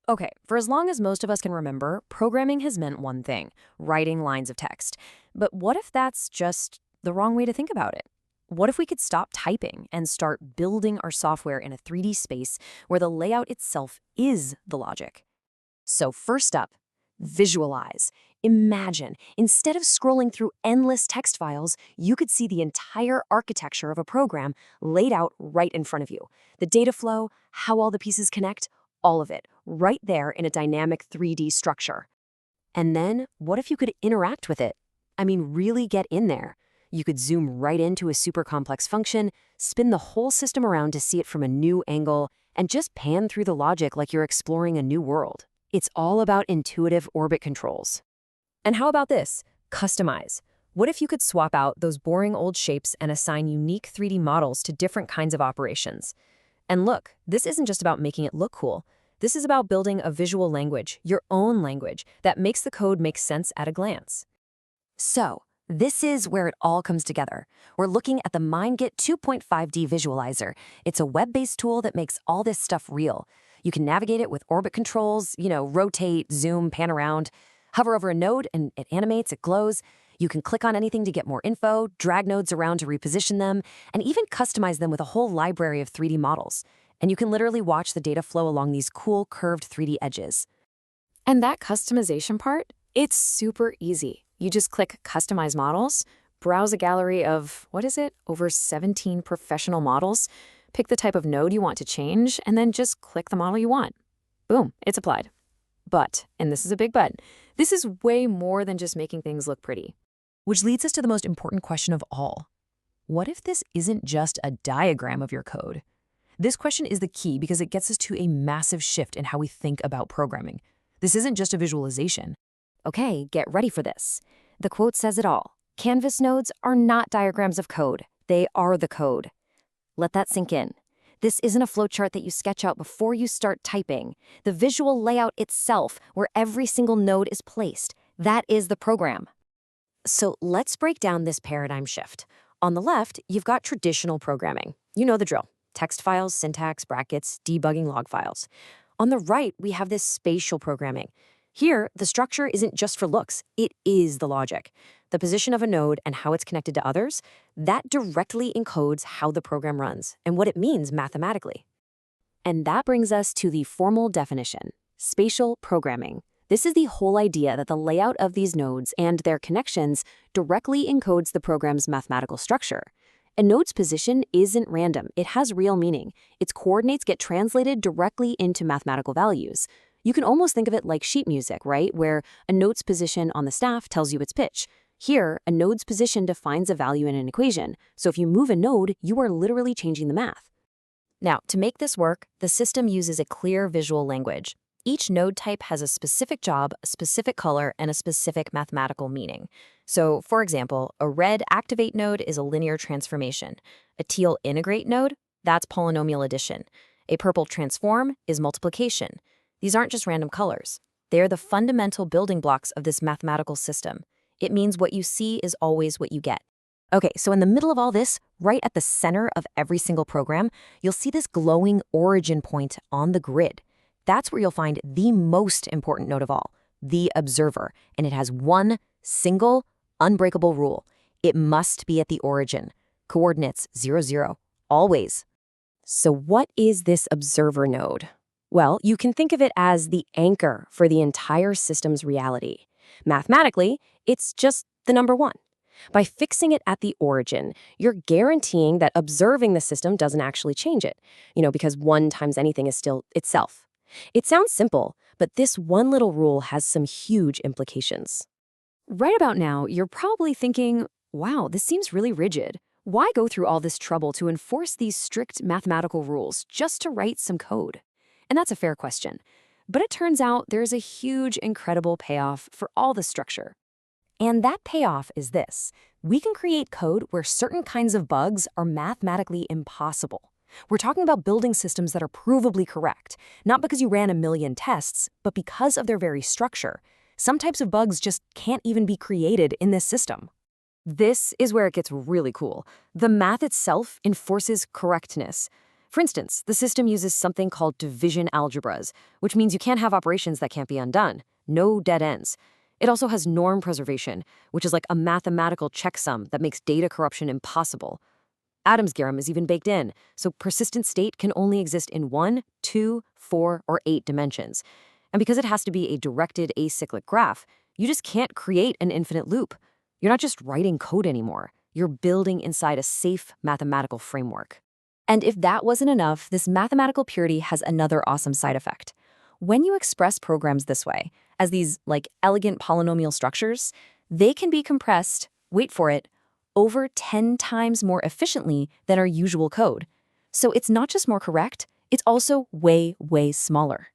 Okay, for as long as most of us can remember, programming has meant one thing, writing lines of text. But what if that's just the wrong way to think about it? What if we could stop typing and start building our software in a 3D space where the layout itself is the logic? So first up, visualize. Imagine, instead of scrolling through endless text files, you could see the entire architecture of a program laid out right in front of you. The data flow, how all the pieces connect, all of it, right there in a dynamic 3D structure. And then, what if you could interact with it? I mean, really get in there. You could zoom right into a super complex function, spin the whole system around to see it from a new angle, and just pan through the logic like you're exploring a new world. It's all about intuitive orbit controls. And how about this? Customize. What if you could swap out those boring old shapes and assign unique 3D models to different kinds of operations? And look, this isn't just about making it look cool. This is about building a visual language, your own language, that makes the code make sense at a glance. So, this is where it all comes together. We're looking at the MindGit 2.5D visualizer. It's a web-based tool that makes all this stuff real. You can navigate it with orbit controls, rotate, zoom, pan around, hover over a node and it animates, it glows. You can click on anything to get more info, drag nodes around to reposition them, and even customize them with a whole library of 3D models. And you can literally watch the data flow along these cool curved 3D edges. And that customization part, it's super easy. You just click Customize Models, browse a gallery of, over 17 professional models, pick the type of node you want to change, and then just click the model you want. Boom, it's applied. But, and this is a big but, this is way more than just making things look pretty. Which leads us to the most important question of all. What if this isn't just a diagram of your code? This question is the key because it gets us to a massive shift in how we think about programming. This isn't just a visualization. Okay, get ready for this. The quote says it all. Canvas nodes are not diagrams of code. They are the code. Let that sink in. This isn't a flowchart that you sketch out before you start typing. The visual layout itself, where every single node is placed, that is the program. So let's break down this paradigm shift. On the left, you've got traditional programming. You know the drill. Text files, syntax, brackets, debugging log files. On the right, we have this spatial programming. Here, the structure isn't just for looks, it is the logic. The position of a node and how it's connected to others, that directly encodes how the program runs and what it means mathematically. And that brings us to the formal definition, spatial programming. This is the whole idea that the layout of these nodes and their connections directly encodes the program's mathematical structure. A node's position isn't random, it has real meaning. Its coordinates get translated directly into mathematical values. You can almost think of it like sheet music, right? Where a note's position on the staff tells you its pitch. Here, a node's position defines a value in an equation. So if you move a node, you are literally changing the math. Now, to make this work, the system uses a clear visual language. Each node type has a specific job, a specific color, and a specific mathematical meaning. So, for example, a red activate node is a linear transformation. A teal integrate node, that's polynomial addition. A purple transform is multiplication. These aren't just random colors. They're the fundamental building blocks of this mathematical system. It means what you see is always what you get. Okay, so in the middle of all this, right at the center of every single program, you'll see this glowing origin point on the grid. That's where you'll find the most important node of all, the observer, and it has one single, unbreakable rule. It must be at the origin. Coordinates 0, 0, always. So what is this observer node? Well, you can think of it as the anchor for the entire system's reality. Mathematically, it's just the number one. By fixing it at the origin, you're guaranteeing that observing the system doesn't actually change it, because 1 times anything is still itself. It sounds simple, but this one little rule has some huge implications. Right about now, you're probably thinking, wow, this seems really rigid. Why go through all this trouble to enforce these strict mathematical rules just to write some code? And that's a fair question. But it turns out there's a huge, incredible payoff for all the structure. And that payoff is this. We can create code where certain kinds of bugs are mathematically impossible. We're talking about building systems that are provably correct, not because you ran a million tests, but because of their very structure. Some types of bugs just can't even be created in this system. This is where it gets really cool. The math itself enforces correctness. For instance, the system uses something called division algebras, which means you can't have operations that can't be undone. No dead ends. It also has norm preservation, which is like a mathematical checksum that makes data corruption impossible. Adam's theorem is even baked in, so persistent state can only exist in 1, 2, 4, or 8 dimensions. And because it has to be a directed acyclic graph, you just can't create an infinite loop. You're not just writing code anymore. You're building inside a safe mathematical framework. And if that wasn't enough, this mathematical purity has another awesome side effect. When you express programs this way, as these elegant polynomial structures, they can be compressed, wait for it, over 10 times more efficiently than our usual code. So it's not just more correct, it's also way, way smaller.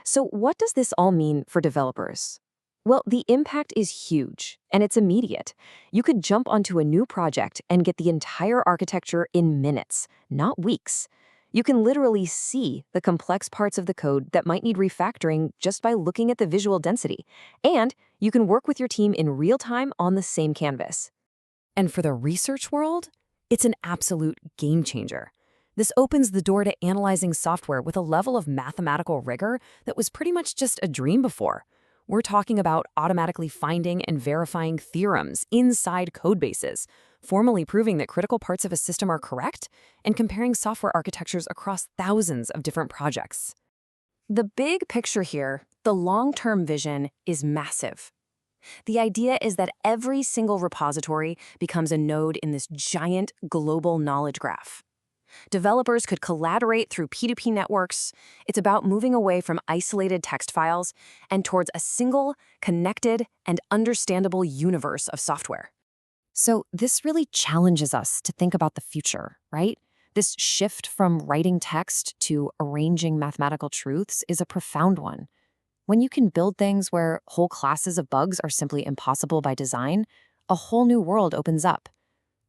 So what does this all mean for developers? Well, the impact is huge, and it's immediate. You could jump onto a new project and get the entire architecture in minutes, not weeks. You can literally see the complex parts of the code that might need refactoring just by looking at the visual density. And you can work with your team in real time on the same canvas. And for the research world, it's an absolute game changer. This opens the door to analyzing software with a level of mathematical rigor that was pretty much just a dream before. We're talking about automatically finding and verifying theorems inside codebases, formally proving that critical parts of a system are correct, and comparing software architectures across thousands of different projects. The big picture here, the long-term vision, is massive. The idea is that every single repository becomes a node in this giant global knowledge graph. Developers could collaborate through P2P networks. It's about moving away from isolated text files and towards a single, connected, and understandable universe of software. So this really challenges us to think about the future, right? This shift from writing text to arranging mathematical truths is a profound one. When you can build things where whole classes of bugs are simply impossible by design, a whole new world opens up.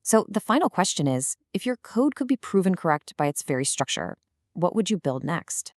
So the final question is, if your code could be proven correct by its very structure, what would you build next?